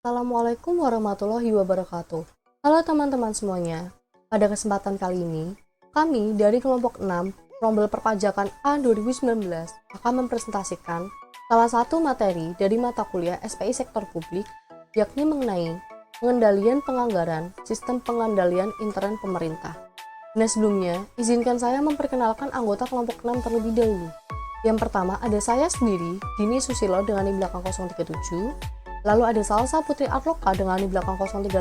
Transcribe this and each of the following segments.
Assalamualaikum warahmatullahi wabarakatuh. Halo teman-teman semuanya. Pada kesempatan kali ini, kami dari kelompok 6 Rombel Perpajakan A 2019 akan mempresentasikan salah satu materi dari mata kuliah SPI Sektor Publik, yakni mengenai pengendalian penganggaran sistem pengendalian intern pemerintah. Nah, sebelumnya, izinkan saya memperkenalkan anggota kelompok 6 terlebih dahulu. Yang pertama ada saya sendiri, Dini Susilo dengan NIM belakang 037. Lalu ada Salsa Putri Arloka dengan NIM belakang 038.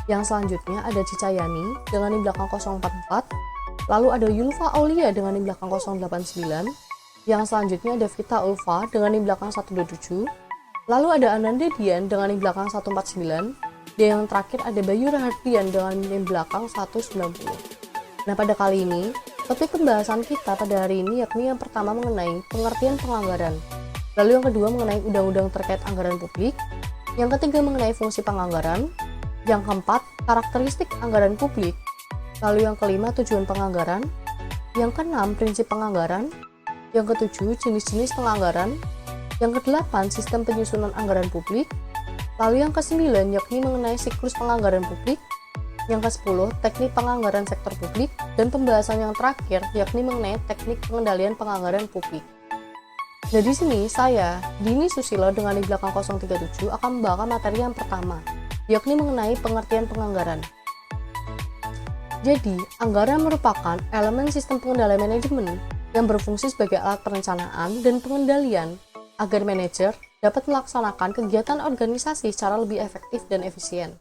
Yang selanjutnya ada Cicayani dengan NIM belakang 044. Lalu ada Yulfa Aulia dengan NIM belakang 089. Yang selanjutnya ada Vita Ulfa dengan NIM belakang 127. Lalu ada Ananda Dian dengan NIM belakang 149. Dan yang terakhir ada Bayu Rahardian dengan NIM belakang 190. Nah, pada kali ini, topik pembahasan kita pada hari ini yakni yang pertama mengenai pengertian penganggaran. Lalu yang kedua mengenai undang-undang terkait anggaran publik, yang ketiga mengenai fungsi penganggaran, yang keempat karakteristik anggaran publik, lalu yang kelima tujuan penganggaran, yang keenam prinsip penganggaran, yang ketujuh jenis-jenis penganggaran, yang kedelapan sistem penyusunan anggaran publik, lalu yang kesembilan yakni mengenai siklus penganggaran publik, yang ke-10 teknik penganggaran sektor publik, dan pembahasan yang terakhir yakni mengenai teknik pengendalian penganggaran publik. Nah, di sini saya, Dini Susilo dengan di belakang 037 akan membawakan materi yang pertama, yakni mengenai pengertian penganggaran. Jadi, anggaran merupakan elemen sistem pengendalian manajemen yang berfungsi sebagai alat perencanaan dan pengendalian agar manajer dapat melaksanakan kegiatan organisasi secara lebih efektif dan efisien.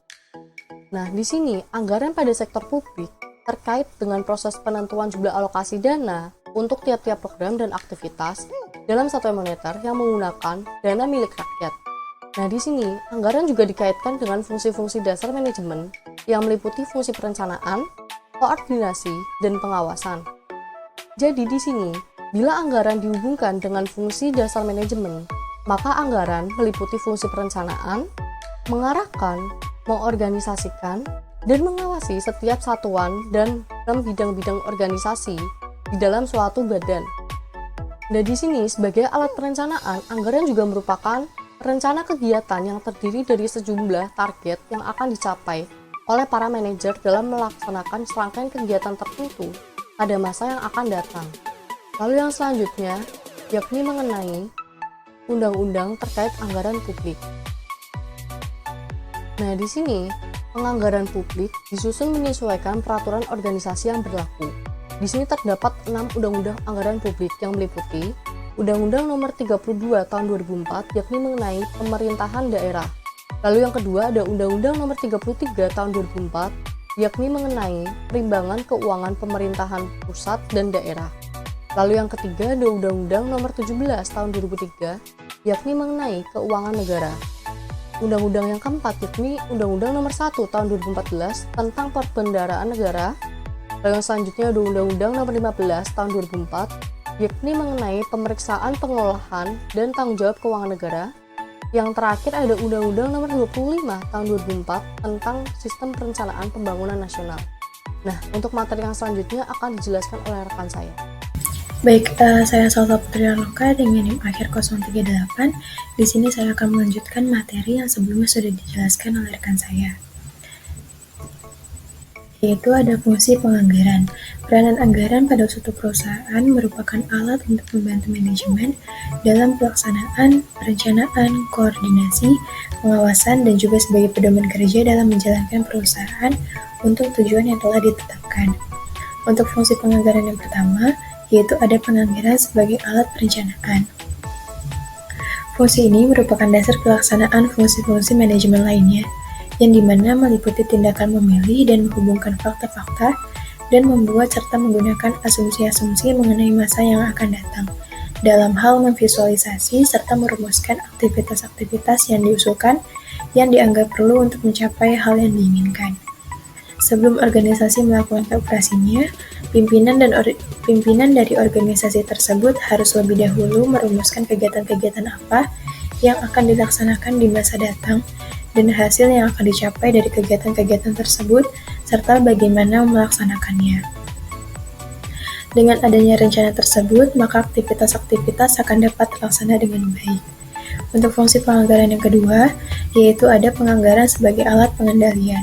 Nah, di sini anggaran pada sektor publik terkait dengan proses penentuan jumlah alokasi dana untuk tiap-tiap program dan aktivitas dalam satuan moneter yang menggunakan dana milik rakyat. Nah, di sini anggaran juga dikaitkan dengan fungsi-fungsi dasar manajemen yang meliputi fungsi perencanaan, koordinasi, dan pengawasan. Jadi di sini, bila anggaran dihubungkan dengan fungsi dasar manajemen, maka anggaran meliputi fungsi perencanaan, mengarahkan, mengorganisasikan, dan mengawasi setiap satuan dan dalam bidang-bidang organisasi di dalam suatu badan. Nah, di sini sebagai alat perencanaan, anggaran juga merupakan rencana kegiatan yang terdiri dari sejumlah target yang akan dicapai oleh para manajer dalam melaksanakan serangkaian kegiatan tertentu pada masa yang akan datang. Lalu yang selanjutnya yakni mengenai undang-undang terkait anggaran publik. Nah, di sini penganggaran publik disusun menyesuaikan peraturan organisasi yang berlaku. Di sini terdapat 6 undang-undang anggaran publik yang meliputi Undang-Undang Nomor 32 Tahun 2004 yakni mengenai pemerintahan daerah. Lalu yang kedua ada Undang-Undang Nomor 33 Tahun 2004 yakni mengenai perimbangan keuangan pemerintahan pusat dan daerah. Lalu yang ketiga ada Undang-Undang Nomor 17 Tahun 2003 yakni mengenai keuangan negara. Undang-undang yang keempat yakni Undang-Undang Nomor 1 Tahun 2014 tentang perbendaharaan negara. Lalu yang selanjutnya ada Undang-Undang Nomor 15 Tahun 2004 yakni mengenai pemeriksaan pengelolaan dan tanggung jawab keuangan negara. Yang terakhir ada Undang-Undang Nomor 25 Tahun 2004 tentang sistem perencanaan pembangunan nasional. Nah, untuk materi yang selanjutnya akan dijelaskan oleh rekan saya. Baik, saya Salsa Putri Arloka dengan NIM akhir 038. Di sini saya akan melanjutkan materi yang sebelumnya sudah dijelaskan oleh rekan saya, yaitu ada fungsi penganggaran. Peranan anggaran pada suatu perusahaan merupakan alat untuk membantu manajemen dalam pelaksanaan, perencanaan, koordinasi, pengawasan, dan juga sebagai pedoman kerja dalam menjalankan perusahaan untuk tujuan yang telah ditetapkan. Untuk fungsi penganggaran yang pertama, yaitu ada penganggaran sebagai alat perencanaan. Fungsi ini merupakan dasar pelaksanaan fungsi-fungsi manajemen lainnya, yang dimana meliputi tindakan memilih dan menghubungkan fakta-fakta dan membuat serta menggunakan asumsi-asumsi mengenai masa yang akan datang dalam hal memvisualisasi serta merumuskan aktivitas-aktivitas yang diusulkan yang dianggap perlu untuk mencapai hal yang diinginkan. Sebelum organisasi melakukan operasinya, pimpinan dari organisasi tersebut harus lebih dahulu merumuskan kegiatan-kegiatan apa yang akan dilaksanakan di masa datang dan hasil yang akan dicapai dari kegiatan-kegiatan tersebut, serta bagaimana melaksanakannya. Dengan adanya rencana tersebut, maka aktivitas-aktivitas akan dapat terlaksana dengan baik. Untuk fungsi penganggaran yang kedua, yaitu ada penganggaran sebagai alat pengendalian.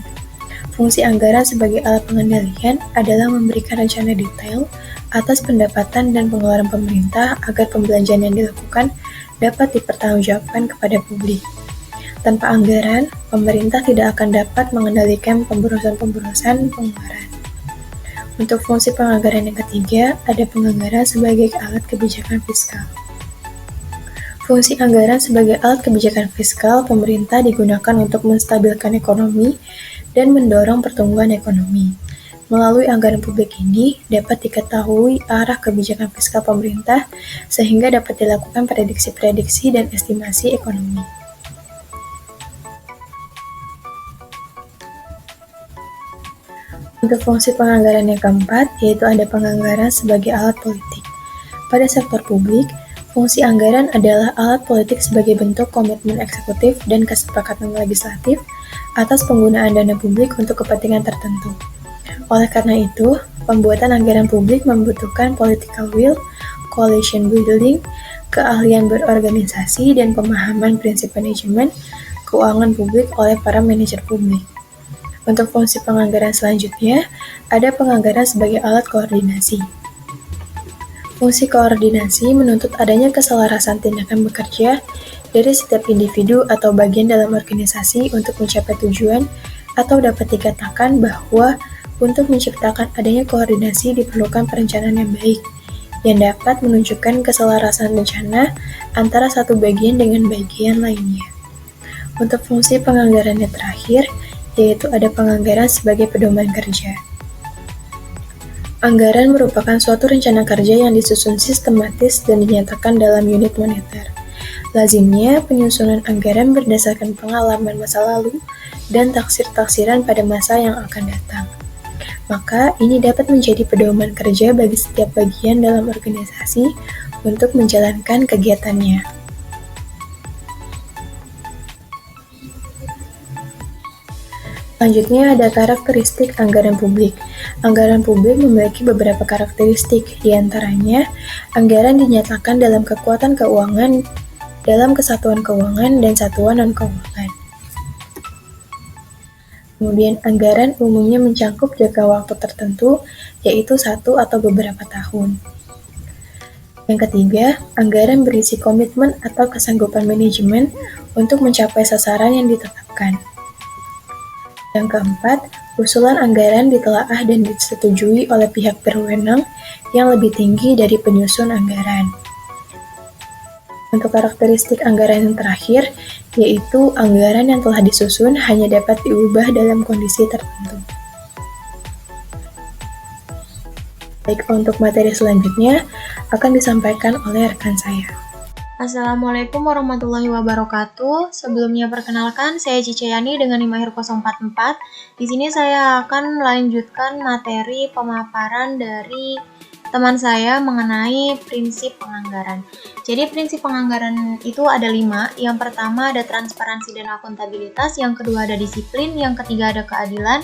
Fungsi anggaran sebagai alat pengendalian adalah memberikan rencana detail atas pendapatan dan pengeluaran pemerintah agar pembelanjaan yang dilakukan dapat dipertanggungjawabkan kepada publik. Tanpa anggaran, pemerintah tidak akan dapat mengendalikan pemborosan-pemborosan pengeluaran. Untuk fungsi penganggaran yang ketiga, ada penganggaran sebagai alat kebijakan fiskal. Fungsi anggaran sebagai alat kebijakan fiskal pemerintah digunakan untuk menstabilkan ekonomi dan mendorong pertumbuhan ekonomi. Melalui anggaran publik ini dapat diketahui arah kebijakan fiskal pemerintah sehingga dapat dilakukan prediksi-prediksi dan estimasi ekonomi. Untuk fungsi penganggaran yang keempat, yaitu ada penganggaran sebagai alat politik. Pada sektor publik, fungsi anggaran adalah alat politik sebagai bentuk komitmen eksekutif dan kesepakatan legislatif atas penggunaan dana publik untuk kepentingan tertentu. Oleh karena itu, pembuatan anggaran publik membutuhkan political will, coalition building, keahlian berorganisasi, dan pemahaman prinsip manajemen keuangan publik oleh para manajer publik. Untuk fungsi penganggaran selanjutnya, ada penganggaran sebagai alat koordinasi. Fungsi koordinasi menuntut adanya keselarasan tindakan bekerja dari setiap individu atau bagian dalam organisasi untuk mencapai tujuan, atau dapat dikatakan bahwa untuk menciptakan adanya koordinasi diperlukan perencanaan yang baik, yang dapat menunjukkan keselarasan rencana antara satu bagian dengan bagian lainnya. Untuk fungsi penganggaran yang terakhir, yaitu ada penganggaran sebagai pedoman kerja. Anggaran merupakan suatu rencana kerja yang disusun sistematis dan dinyatakan dalam unit moneter. Lazimnya, penyusunan anggaran berdasarkan pengalaman masa lalu dan taksir-taksiran pada masa yang akan datang. Maka, ini dapat menjadi pedoman kerja bagi setiap bagian dalam organisasi untuk menjalankan kegiatannya. Selanjutnya ada karakteristik anggaran publik. Anggaran publik memiliki beberapa karakteristik, diantaranya anggaran dinyatakan dalam kekuatan keuangan, dalam kesatuan keuangan dan satuan non-keuangan. Kemudian anggaran umumnya mencakup jangka waktu tertentu, yaitu 1 atau beberapa tahun. Yang ketiga, anggaran berisi komitmen atau kesanggupan manajemen untuk mencapai sasaran yang ditetapkan. Yang keempat, usulan anggaran ditelaah dan disetujui oleh pihak berwenang yang lebih tinggi dari penyusun anggaran. Untuk karakteristik anggaran yang terakhir, yaitu anggaran yang telah disusun hanya dapat diubah dalam kondisi tertentu. Baik, untuk materi selanjutnya akan disampaikan oleh rekan saya. Assalamualaikum warahmatullahi wabarakatuh. Sebelumnya perkenalkan, saya Cica Yani dengan IMAHIR 044. Di sini saya akan melanjutkan materi pemaparan dari teman saya mengenai prinsip penganggaran. Jadi prinsip penganggaran itu ada 5. Yang pertama ada transparansi dan akuntabilitas, yang kedua ada disiplin, yang ketiga ada keadilan,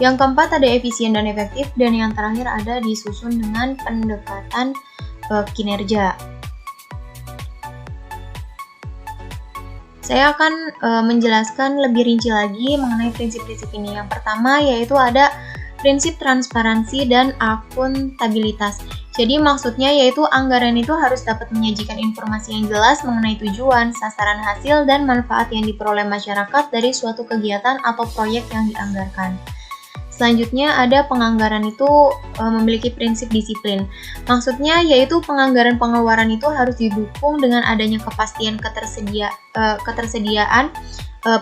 yang keempat ada efisien dan efektif, dan yang terakhir ada disusun dengan pendekatan kinerja. Saya akan menjelaskan lebih rinci lagi mengenai prinsip-prinsip ini. Yang pertama yaitu ada prinsip transparansi dan akuntabilitas. Jadi maksudnya yaitu anggaran itu harus dapat menyajikan informasi yang jelas mengenai tujuan, sasaran hasil, dan manfaat yang diperoleh masyarakat dari suatu kegiatan atau proyek yang dianggarkan. Selanjutnya ada penganggaran itu memiliki prinsip disiplin. Maksudnya yaitu penganggaran pengeluaran itu harus didukung dengan adanya kepastian ketersediaan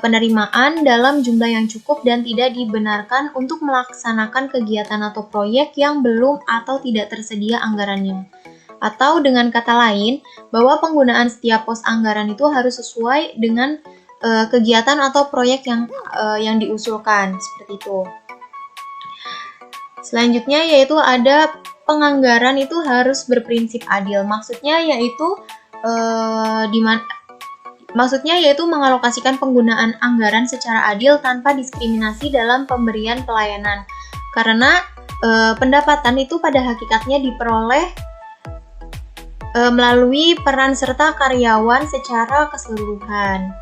penerimaan dalam jumlah yang cukup dan tidak dibenarkan untuk melaksanakan kegiatan atau proyek yang belum atau tidak tersedia anggarannya. Atau dengan kata lain, bahwa penggunaan setiap pos anggaran itu harus sesuai dengan kegiatan atau proyek yang diusulkan, seperti itu. Selanjutnya yaitu ada penganggaran itu harus berprinsip adil. Maksudnya yaitu mengalokasikan penggunaan anggaran secara adil tanpa diskriminasi dalam pemberian pelayanan. Karena pendapatan itu pada hakikatnya diperoleh melalui peran serta karyawan secara keseluruhan.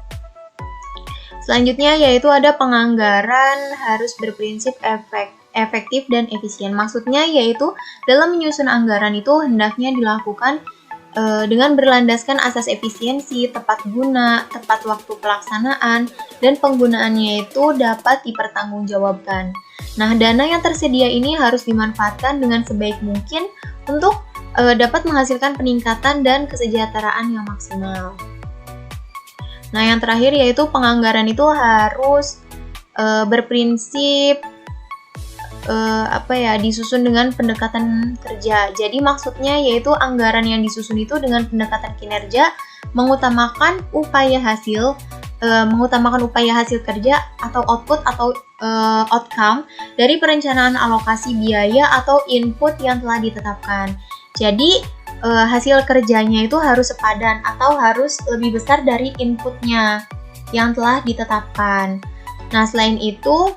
Selanjutnya yaitu ada penganggaran harus berprinsip efektif dan efisien. Maksudnya yaitu dalam menyusun anggaran itu hendaknya dilakukan dengan berlandaskan asas efisiensi, tepat guna, tepat waktu pelaksanaan, dan penggunaannya itu dapat dipertanggungjawabkan. Nah, dana yang tersedia ini harus dimanfaatkan dengan sebaik mungkin untuk dapat menghasilkan peningkatan dan kesejahteraan yang maksimal. Nah, yang terakhir yaitu penganggaran itu harus berprinsip disusun dengan pendekatan kerja. Jadi maksudnya yaitu anggaran yang disusun itu dengan pendekatan kinerja, mengutamakan upaya hasil kerja atau output atau outcome dari perencanaan alokasi biaya atau input yang telah ditetapkan. Jadi hasil kerjanya itu harus sepadan atau harus lebih besar dari inputnya yang telah ditetapkan. Nah, selain itu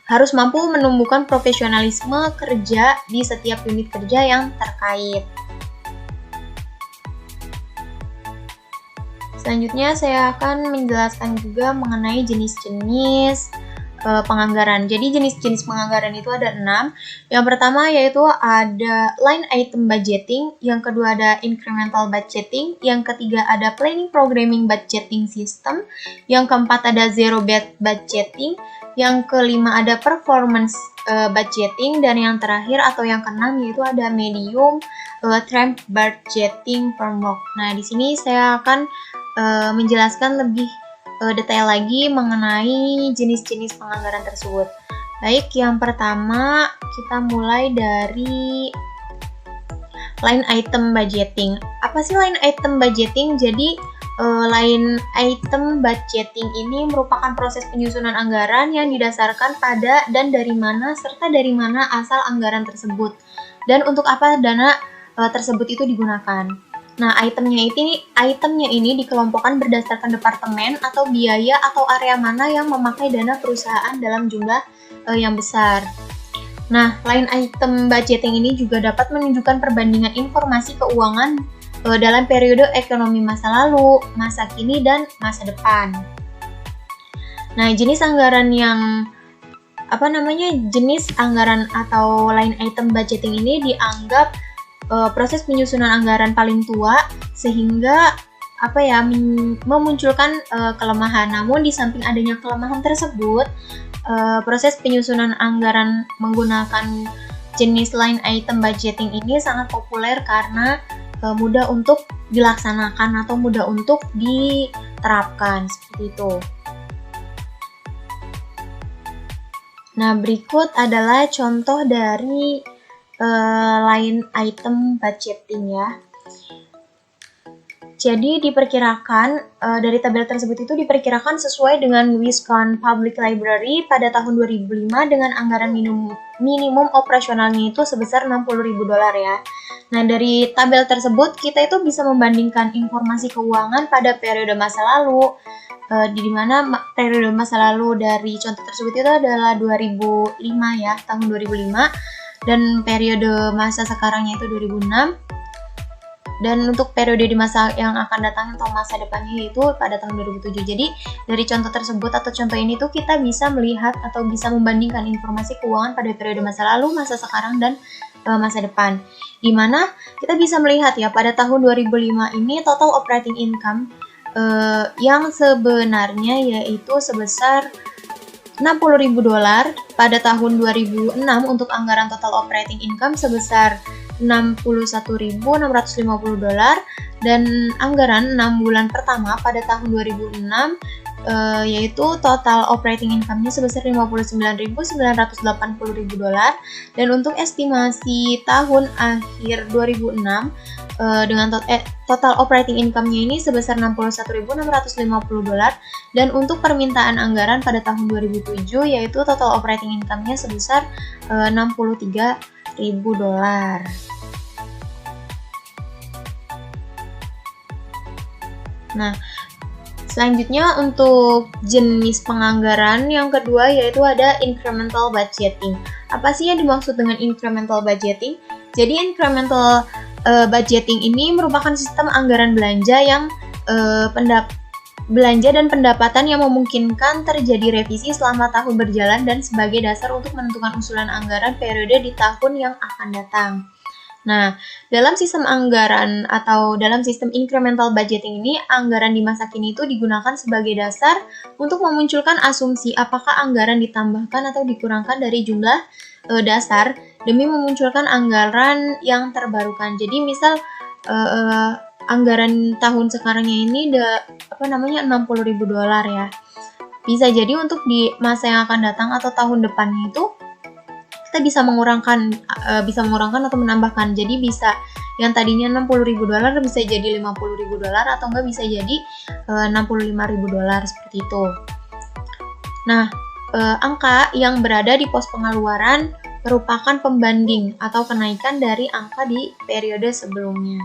harus mampu menumbuhkan profesionalisme kerja di setiap unit kerja yang terkait. Selanjutnya saya akan menjelaskan juga mengenai jenis-jenis penganggaran. Jadi jenis-jenis penganggaran itu ada 6. Yang pertama yaitu ada line item budgeting, yang kedua ada incremental budgeting, yang ketiga ada planning programming budgeting system, yang keempat ada zero based budgeting, yang kelima ada performance budgeting, dan yang terakhir atau yang keenam yaitu ada medium term budgeting framework. Nah, di sini saya akan menjelaskan lebih detail lagi mengenai jenis-jenis penganggaran tersebut. Baik, yang pertama kita mulai dari line item budgeting. Apa sih line item budgeting? Jadi line item budgeting ini merupakan proses penyusunan anggaran yang didasarkan pada dan dari mana serta dari mana asal anggaran tersebut dan untuk apa dana tersebut itu digunakan. Nah, itemnya ini dikelompokkan berdasarkan departemen atau biaya atau area mana yang memakai dana perusahaan dalam jumlah yang besar. Nah, line item budgeting ini juga dapat menunjukkan perbandingan informasi keuangan dalam periode ekonomi masa lalu, masa kini, dan masa depan. Nah, jenis anggaran atau line item budgeting ini dianggap proses penyusunan anggaran paling tua sehingga memunculkan kelemahan. Namun di samping adanya kelemahan tersebut, proses penyusunan anggaran menggunakan jenis line item budgeting ini sangat populer karena mudah untuk dilaksanakan atau mudah untuk diterapkan seperti itu. Nah, berikut adalah contoh dari line item budgeting ya. Jadi diperkirakan dari tabel tersebut itu diperkirakan sesuai dengan Wisconsin Public Library pada tahun 2005 dengan anggaran minimum operasionalnya itu sebesar $60.000 ya. Nah, dari tabel tersebut kita itu bisa membandingkan informasi keuangan pada periode masa lalu di mana periode masa lalu dari contoh tersebut itu adalah 2005 ya, tahun 2005. Dan periode masa sekarangnya itu 2006, dan untuk periode di masa yang akan datang atau masa depannya itu pada tahun 2007. Jadi dari contoh tersebut atau contoh ini tuh kita bisa melihat atau bisa membandingkan informasi keuangan pada periode masa lalu, masa sekarang, dan masa depan. Dimana kita bisa melihat ya pada tahun 2005 ini total operating income yang sebenarnya yaitu sebesar $60.000, pada tahun 2006 untuk anggaran total operating income sebesar $61.650, dan anggaran 6 bulan pertama pada tahun 2006 yaitu total operating income-nya sebesar $59.980.000, dan untuk estimasi tahun akhir 2006 dengan total operating income-nya ini sebesar $61.650, dan untuk permintaan anggaran pada tahun 2007 yaitu total operating income-nya sebesar $63.000. Nah, selanjutnya untuk jenis penganggaran yang kedua yaitu ada incremental budgeting. Apa sih yang dimaksud dengan incremental budgeting? Jadi incremental budgeting ini merupakan sistem anggaran belanja yang belanja dan pendapatan yang memungkinkan terjadi revisi selama tahun berjalan dan sebagai dasar untuk menentukan usulan anggaran periode di tahun yang akan datang. Nah, dalam sistem anggaran atau dalam sistem incremental budgeting ini, anggaran di masa kini itu digunakan sebagai dasar untuk memunculkan asumsi apakah anggaran ditambahkan atau dikurangkan dari jumlah dasar demi memunculkan anggaran yang terbarukan. Jadi misal anggaran tahun sekarangnya ini $60.000 ya. Bisa jadi untuk di masa yang akan datang atau tahun depannya itu kita bisa mengurangkan atau menambahkan. Jadi bisa yang tadinya $60.000 bisa jadi $50.000 atau enggak bisa jadi $65.000 seperti itu. Nah, angka yang berada di pos pengeluaran merupakan pembanding atau kenaikan dari angka di periode sebelumnya.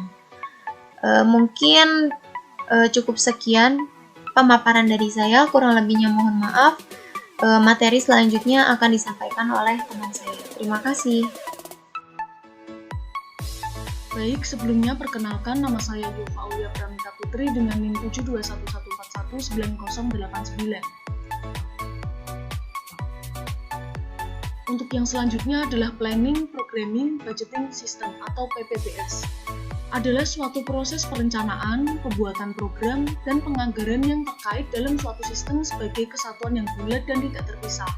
Mungkin cukup sekian pemaparan dari saya, kurang lebihnya mohon maaf. Materi selanjutnya akan disampaikan oleh teman saya. Terima kasih. Baik, sebelumnya perkenalkan nama saya Yufa Aulia Pramita Putri dengan NIM 7211419089. Untuk yang selanjutnya adalah Planning, Programming, Budgeting System atau PPBS. Adalah suatu proses perencanaan, pembuatan program, dan penganggaran yang terkait dalam suatu sistem sebagai kesatuan yang bulat dan tidak terpisah,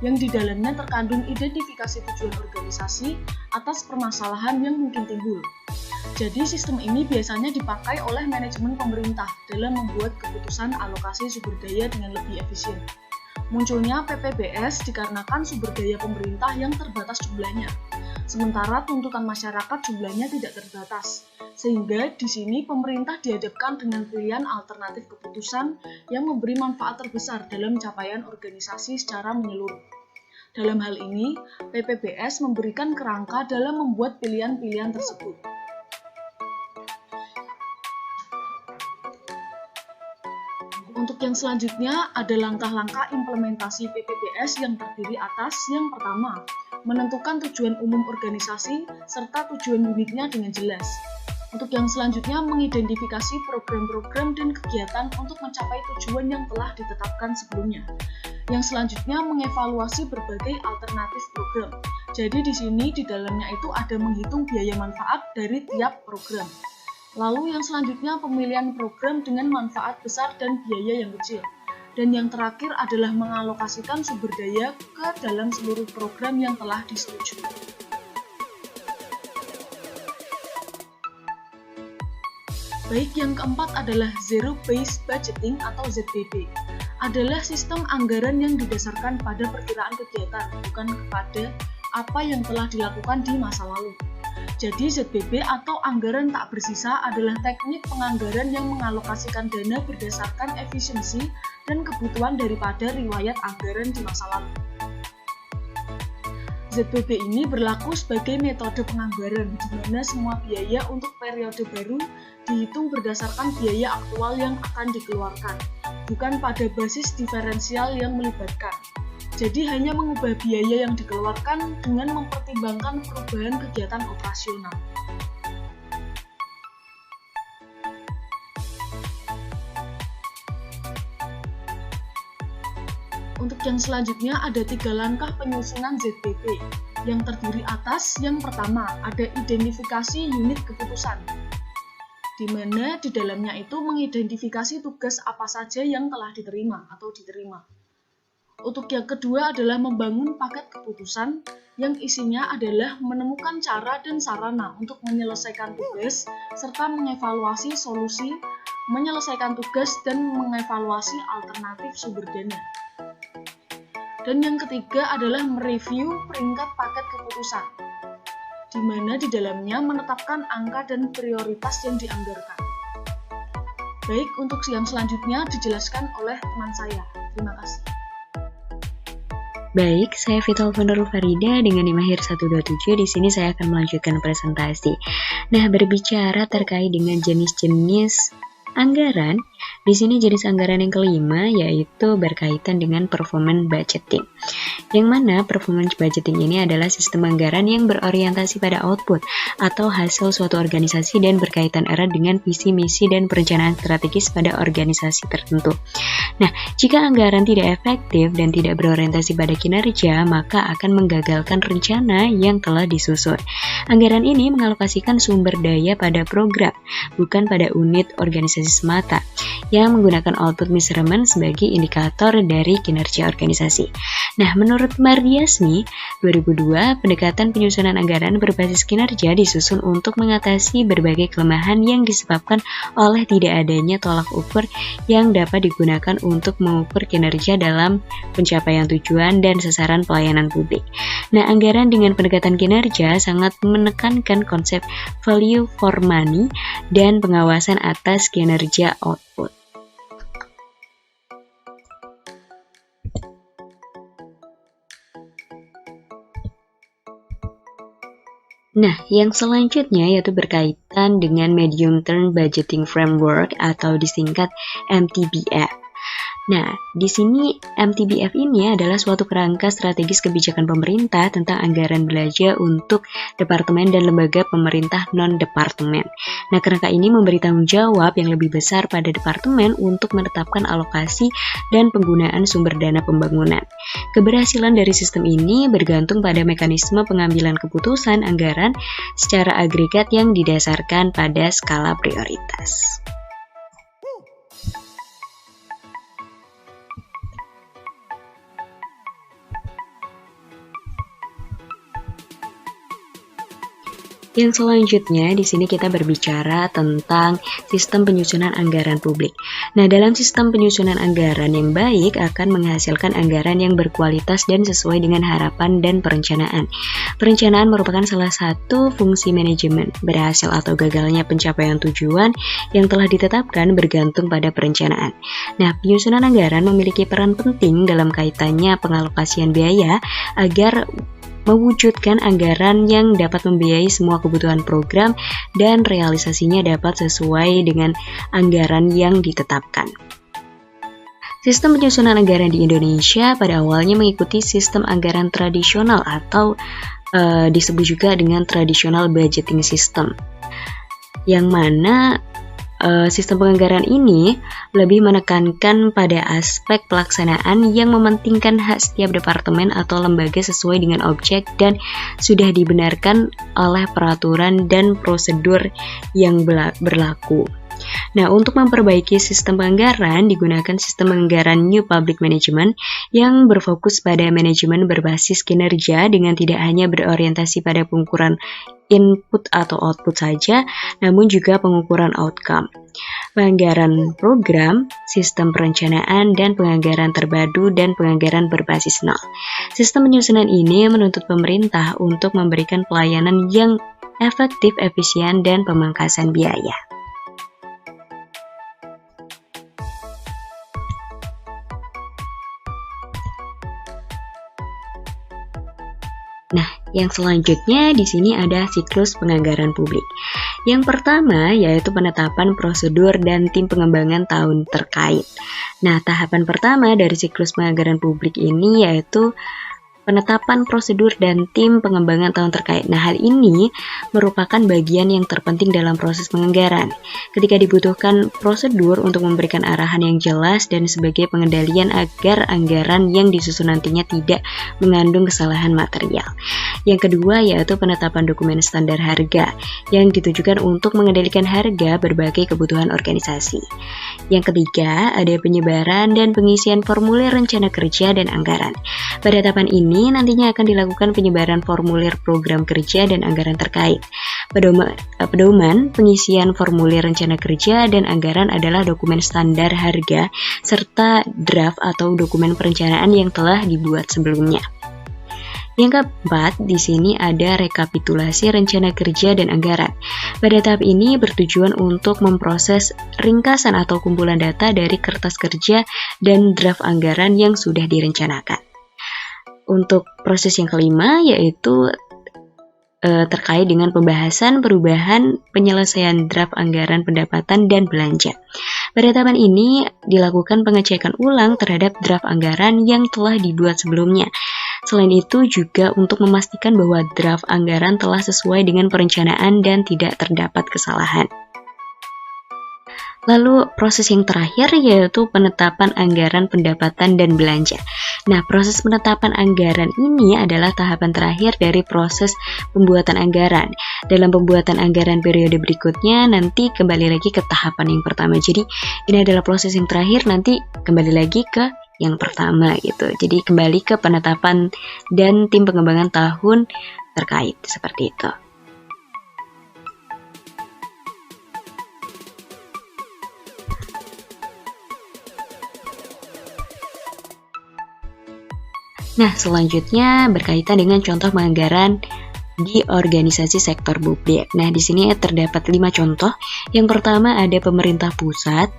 yang di dalamnya terkandung identifikasi tujuan organisasi atas permasalahan yang mungkin timbul. Jadi sistem ini biasanya dipakai oleh manajemen pemerintah dalam membuat keputusan alokasi sumber daya dengan lebih efisien. Munculnya PPBS dikarenakan sumber daya pemerintah yang terbatas jumlahnya, sementara tuntutan masyarakat jumlahnya tidak terbatas. Sehingga di sini pemerintah dihadapkan dengan pilihan alternatif keputusan yang memberi manfaat terbesar dalam capaian organisasi secara menyeluruh. Dalam hal ini, PPBS memberikan kerangka dalam membuat pilihan-pilihan tersebut. Untuk yang selanjutnya ada langkah-langkah implementasi PPBS yang terdiri atas yang pertama, menentukan tujuan umum organisasi serta tujuan unitnya dengan jelas. Untuk yang selanjutnya, mengidentifikasi program-program dan kegiatan untuk mencapai tujuan yang telah ditetapkan sebelumnya. Yang selanjutnya, mengevaluasi berbagai alternatif program. Jadi di sini di dalamnya itu ada menghitung biaya manfaat dari tiap program. Lalu yang selanjutnya, pemilihan program dengan manfaat besar dan biaya yang kecil. Dan yang terakhir adalah mengalokasikan sumber daya ke dalam seluruh program yang telah disetujui. Baik, yang keempat adalah Zero Based Budgeting atau ZBB. Adalah sistem anggaran yang didasarkan pada perkiraan kegiatan, bukan kepada apa yang telah dilakukan di masa lalu. Jadi ZBB atau anggaran tak bersisa adalah teknik penganggaran yang mengalokasikan dana berdasarkan efisiensi dan kebutuhan daripada riwayat anggaran di masa lalu. ZBB ini berlaku sebagai metode penganggaran di mana semua biaya untuk periode baru dihitung berdasarkan biaya aktual yang akan dikeluarkan, bukan pada basis diferensial yang melibatkan. Jadi hanya mengubah biaya yang dikeluarkan dengan mempertimbangkan perubahan kegiatan operasional. Untuk yang selanjutnya ada 3 langkah penyusunan ZBB yang terdiri atas yang pertama ada identifikasi unit keputusan, di mana di dalamnya itu mengidentifikasi tugas apa saja yang telah diterima atau diterima. Untuk yang kedua adalah membangun paket keputusan yang isinya adalah menemukan cara dan sarana untuk menyelesaikan tugas serta mengevaluasi solusi, menyelesaikan tugas dan mengevaluasi alternatif sumber dana. Dan yang ketiga adalah mereview peringkat paket keputusan, di mana di dalamnya menetapkan angka dan prioritas yang dianggarkan. Baik, untuk yang selanjutnya dijelaskan oleh teman saya. Terima kasih. Baik, saya Vital Vanderul Farida dengan NIM Mahir 127. Di sini saya akan melanjutkan presentasi. Nah, berbicara terkait dengan jenis-jenis anggaran, Di sini jenis anggaran yang kelima yaitu berkaitan dengan performance budgeting. Yang mana performance budgeting ini adalah sistem anggaran yang berorientasi pada output atau hasil suatu organisasi dan berkaitan erat dengan visi, misi, dan perencanaan strategis pada organisasi tertentu. Nah, jika anggaran tidak efektif dan tidak berorientasi pada kinerja, maka akan menggagalkan rencana yang telah disusun. Anggaran ini mengalokasikan sumber daya pada program, bukan pada unit organisasi semata, yang menggunakan output measurement sebagai indikator dari kinerja organisasi. Nah, menurut Mardiasmi, 2002, pendekatan penyusunan anggaran berbasis kinerja disusun untuk mengatasi berbagai kelemahan yang disebabkan oleh tidak adanya tolak ukur yang dapat digunakan untuk mengukur kinerja dalam pencapaian tujuan dan sasaran pelayanan publik. Nah, anggaran dengan pendekatan kinerja sangat menekankan konsep value for money dan pengawasan atas kinerja output. Nah, yang selanjutnya yaitu berkaitan dengan Medium Term Budgeting Framework atau disingkat MTBF. Nah, di sini MTBF ini adalah suatu kerangka strategis kebijakan pemerintah tentang anggaran belanja untuk departemen dan lembaga pemerintah non-departemen. Nah, kerangka ini memberi tanggung jawab yang lebih besar pada departemen untuk menetapkan alokasi dan penggunaan sumber dana pembangunan. Keberhasilan dari sistem ini bergantung pada mekanisme pengambilan keputusan anggaran secara agregat yang didasarkan pada skala prioritas. Yang selanjutnya di sini kita berbicara tentang sistem penyusunan anggaran publik. Nah, dalam sistem penyusunan anggaran yang baik akan menghasilkan anggaran yang berkualitas dan sesuai dengan harapan dan perencanaan. Perencanaan merupakan salah satu fungsi manajemen. Berhasil atau gagalnya pencapaian tujuan yang telah ditetapkan bergantung pada perencanaan. Nah, penyusunan anggaran memiliki peran penting dalam kaitannya pengalokasian biaya agar mewujudkan anggaran yang dapat membiayai semua kebutuhan program dan realisasinya dapat sesuai dengan anggaran yang ditetapkan. Sistem penyusunan anggaran di Indonesia pada awalnya mengikuti sistem anggaran tradisional atau disebut juga dengan traditional budgeting system, yang mana sistem penganggaran ini lebih menekankan pada aspek pelaksanaan yang mementingkan hak setiap departemen atau lembaga sesuai dengan objek dan sudah dibenarkan oleh peraturan dan prosedur yang berlaku. Nah, untuk memperbaiki sistem penganggaran digunakan sistem anggaran New Public Management yang berfokus pada manajemen berbasis kinerja dengan tidak hanya berorientasi pada pengukuran input atau output saja, namun juga pengukuran outcome. Penganggaran program, sistem perencanaan, dan penganggaran terpadu dan penganggaran berbasis nol. Sistem penyusunan ini menuntut pemerintah untuk memberikan pelayanan yang efektif, efisien, dan pemangkasan biaya. Nah, yang selanjutnya di sini ada siklus penganggaran publik. Yang pertama yaitu penetapan prosedur dan tim pengembangan tahun terkait. Nah, tahapan pertama dari siklus penganggaran publik ini yaitu penetapan prosedur dan tim pengembangan tahun terkait. Nah, hal ini merupakan bagian yang terpenting dalam proses penganggaran. Ketika dibutuhkan prosedur untuk memberikan arahan yang jelas dan sebagai pengendalian agar anggaran yang disusun nantinya tidak mengandung kesalahan material. Yang kedua yaitu penetapan dokumen standar harga yang ditujukan untuk mengendalikan harga berbagai kebutuhan organisasi. Yang ketiga ada penyebaran dan pengisian formulir rencana kerja dan anggaran. Pada tahapan ini nantinya akan dilakukan penyebaran formulir program kerja dan anggaran terkait. Pedoman pengisian formulir rencana kerja dan anggaran adalah dokumen standar harga serta draft atau dokumen perencanaan yang telah dibuat sebelumnya. Yang keempat, di sini ada rekapitulasi rencana kerja dan anggaran. Pada tahap ini bertujuan untuk memproses ringkasan atau kumpulan data dari kertas kerja dan draft anggaran yang sudah direncanakan. Untuk proses yang kelima yaitu terkait dengan pembahasan, perubahan, penyelesaian draft anggaran pendapatan dan belanja. Pada tahapan ini dilakukan pengecekan ulang terhadap draft anggaran yang telah dibuat sebelumnya. Selain itu juga untuk memastikan bahwa draft anggaran telah sesuai dengan perencanaan dan tidak terdapat kesalahan. Lalu proses yang terakhir yaitu penetapan anggaran pendapatan dan belanja. Nah, proses penetapan anggaran ini adalah tahapan terakhir dari proses pembuatan anggaran. Dalam pembuatan anggaran periode berikutnya nanti kembali lagi ke tahapan yang pertama. Jadi ini adalah proses yang terakhir, nanti kembali lagi ke yang pertama gitu. Jadi kembali ke penetapan dan tim pengembangan tahun terkait seperti itu. Nah, selanjutnya berkaitan dengan contoh penganggaran di organisasi sektor publik. Nah, di sini terdapat 5 contoh. Yang pertama ada pemerintah pusat,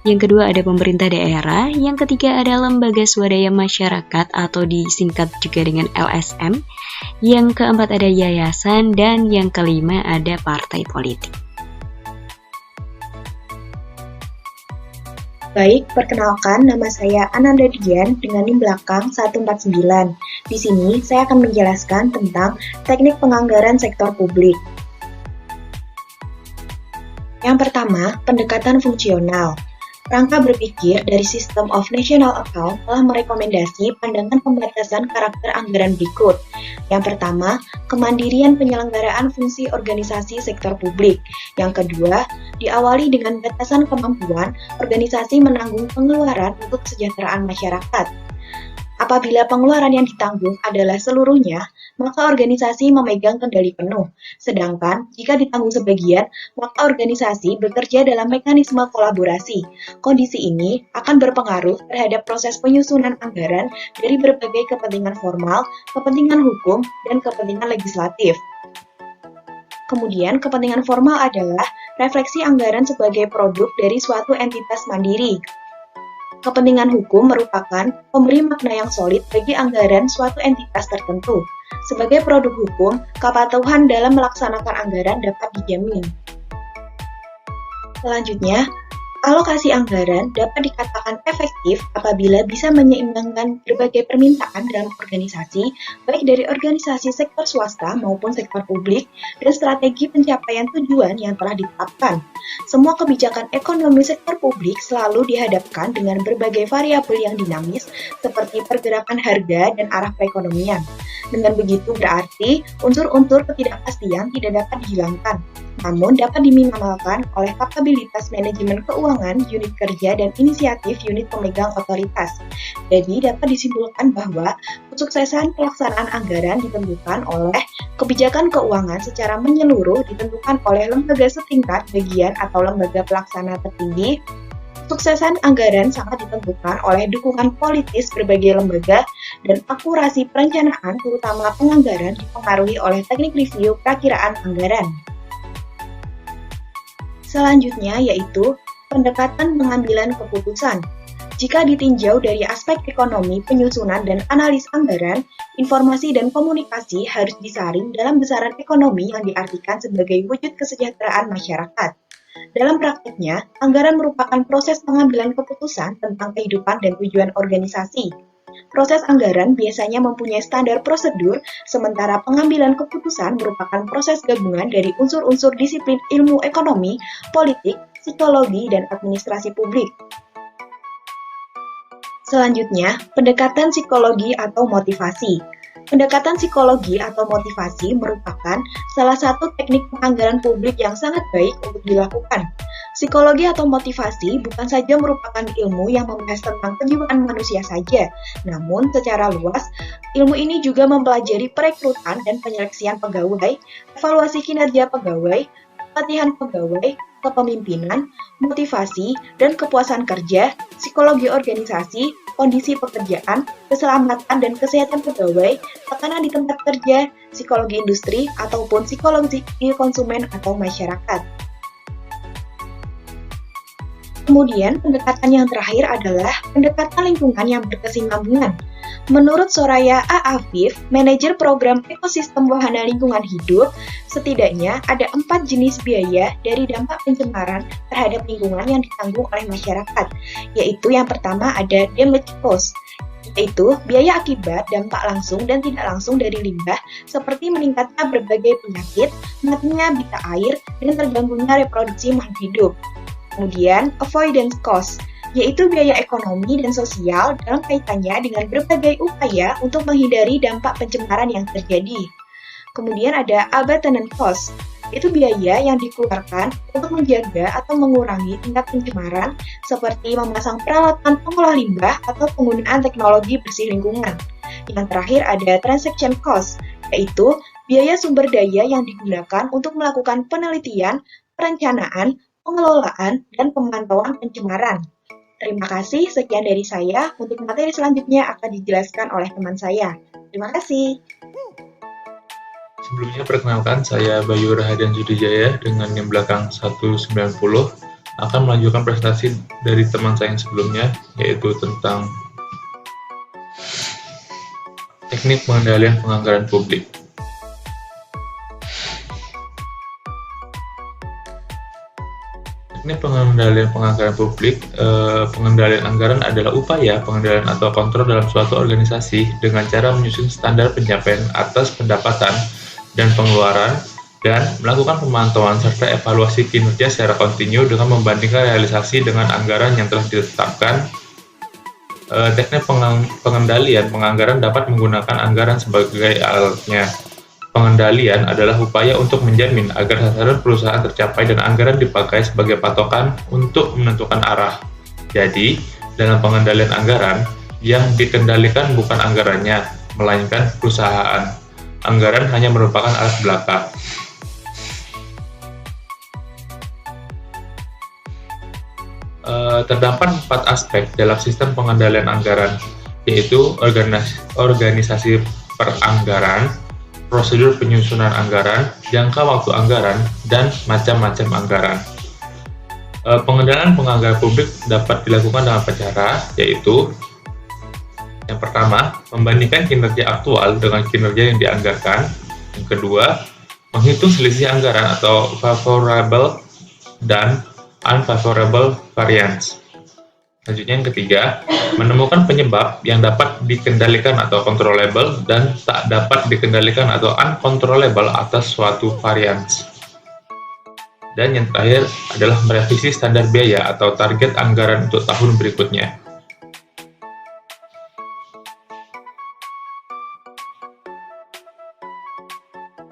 yang kedua ada pemerintah daerah, yang ketiga ada lembaga swadaya masyarakat atau disingkat juga dengan LSM, yang keempat ada yayasan, dan yang kelima ada partai politik. Baik, perkenalkan nama saya Ananda Dian dengan NIM belakang 149. Di sini saya akan menjelaskan tentang teknik penganggaran sektor publik. Yang pertama, pendekatan fungsional. Rangka berpikir dari System of National Account telah merekomendasi pandangan pembatasan karakter anggaran berikut. Yang pertama, kemandirian penyelenggaraan fungsi organisasi sektor publik. Yang kedua, diawali dengan batasan kemampuan organisasi menanggung pengeluaran untuk kesejahteraan masyarakat. Apabila pengeluaran yang ditanggung adalah seluruhnya, maka organisasi memegang kendali penuh. Sedangkan jika ditanggung sebagian, maka organisasi bekerja dalam mekanisme kolaborasi. Kondisi ini akan berpengaruh terhadap proses penyusunan anggaran dari berbagai kepentingan formal, kepentingan hukum, dan kepentingan legislatif. Kemudian, kepentingan formal adalah refleksi anggaran sebagai produk dari suatu entitas mandiri. Kepentingan hukum merupakan pemberi makna yang solid bagi anggaran suatu entitas tertentu. Sebagai produk hukum, kepatuhan dalam melaksanakan anggaran dapat dijamin. Selanjutnya, alokasi anggaran dapat dikatakan efektif apabila bisa menyeimbangkan berbagai permintaan dalam organisasi, baik dari organisasi sektor swasta maupun sektor publik, dan strategi pencapaian tujuan yang telah ditetapkan. Semua kebijakan ekonomi sektor publik selalu dihadapkan dengan berbagai variabel yang dinamis, seperti pergerakan harga dan arah perekonomian. Dengan begitu berarti, unsur-unsur ketidakpastian tidak dapat dihilangkan, namun dapat diminimalkan oleh kapabilitas manajemen keuangan, unit kerja, dan inisiatif unit pemegang otoritas. Jadi dapat disimpulkan bahwa kesuksesan pelaksanaan anggaran ditentukan oleh kebijakan keuangan secara menyeluruh ditentukan oleh lembaga setingkat bagian atau lembaga pelaksana tertinggi. Kesuksesan anggaran sangat ditentukan oleh dukungan politis berbagai lembaga dan akurasi perencanaan terutama penganggaran dipengaruhi oleh teknik review perakiraan anggaran. Selanjutnya yaitu pendekatan pengambilan keputusan. Jika ditinjau dari aspek ekonomi, penyusunan, dan analis anggaran, informasi dan komunikasi harus disaring dalam besaran ekonomi yang diartikan sebagai wujud kesejahteraan masyarakat. Dalam praktiknya, anggaran merupakan proses pengambilan keputusan tentang kehidupan dan tujuan organisasi. Proses anggaran biasanya mempunyai standar prosedur, sementara pengambilan keputusan merupakan proses gabungan dari unsur-unsur disiplin ilmu ekonomi, politik, psikologi, dan administrasi publik. Selanjutnya, pendekatan psikologi atau motivasi. Pendekatan psikologi atau motivasi merupakan salah satu teknik penganggaran publik yang sangat baik untuk dilakukan. Psikologi atau motivasi bukan saja merupakan ilmu yang membahas tentang kejiwaan manusia saja, namun secara luas, ilmu ini juga mempelajari perekrutan dan penyeleksian pegawai, evaluasi kinerja pegawai, pelatihan pegawai, kepemimpinan, motivasi, dan kepuasan kerja, psikologi organisasi, kondisi pekerjaan, keselamatan dan kesehatan pegawai, tekanan di tempat kerja, psikologi industri, ataupun psikologi konsumen atau masyarakat. Kemudian, pendekatan yang terakhir adalah pendekatan lingkungan yang berkesinambungan. Menurut Soraya A. Afif, manajer program ekosistem wahana lingkungan hidup, setidaknya ada 4 jenis biaya dari dampak pencemaran terhadap lingkungan yang ditanggung oleh masyarakat, yaitu yang pertama ada damage cost, yaitu biaya akibat dampak langsung dan tidak langsung dari limbah seperti meningkatnya berbagai penyakit, matinya habitat air, dan terganggunya reproduksi makhluk hidup. Kemudian, avoidance cost, yaitu biaya ekonomi dan sosial dalam kaitannya dengan berbagai upaya untuk menghindari dampak pencemaran yang terjadi. Kemudian ada abatement cost, yaitu biaya yang dikeluarkan untuk menjaga atau mengurangi tingkat pencemaran seperti memasang peralatan pengolah limbah atau penggunaan teknologi bersih lingkungan. Yang terakhir ada transaction cost, yaitu biaya sumber daya yang digunakan untuk melakukan penelitian, perencanaan, pengelolaan, dan pemantauan pencemaran. Terima kasih, sekian dari saya. Untuk materi selanjutnya akan dijelaskan oleh teman saya. Terima kasih. Sebelumnya perkenalkan, saya Bayu Rahadian Sudijaya dengan NIM belakang 190 akan melanjutkan presentasi dari teman saya yang sebelumnya, yaitu tentang teknik pengendalian penganggaran publik. Teknik pengendalian penganggaran publik, pengendalian anggaran adalah upaya pengendalian atau kontrol dalam suatu organisasi dengan cara menyusun standar pencapaian atas pendapatan dan pengeluaran, dan melakukan pemantauan serta evaluasi kinerja secara kontinu dengan membandingkan realisasi dengan anggaran yang telah ditetapkan. Teknik pengendalian penganggaran dapat menggunakan anggaran sebagai alatnya. Pengendalian adalah upaya untuk menjamin agar sasaran perusahaan tercapai dan anggaran dipakai sebagai patokan untuk menentukan arah. Jadi, dalam pengendalian anggaran, yang dikendalikan bukan anggarannya, melainkan perusahaan. Anggaran hanya merupakan alat belaka. Terdapat 4 aspek dalam sistem pengendalian anggaran, yaitu organisasi peranggaran, prosedur penyusunan anggaran, jangka waktu anggaran, dan macam-macam anggaran. Pengendalian penganggaran publik dapat dilakukan dengan cara, yaitu yang pertama, membandingkan kinerja aktual dengan kinerja yang dianggarkan. Yang kedua, menghitung selisih anggaran atau favorable dan unfavorable variance. Selanjutnya yang ketiga, menemukan penyebab yang dapat dikendalikan atau controllable dan tak dapat dikendalikan atau uncontrollable atas suatu variance. Dan yang terakhir adalah merevisi standar biaya atau target anggaran untuk tahun berikutnya.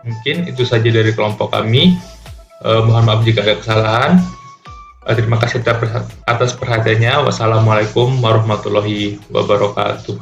Mungkin itu saja dari kelompok kami. Mohon maaf jika ada kesalahan. Terima kasih atas perhatiannya. Wassalamualaikum warahmatullahi wabarakatuh.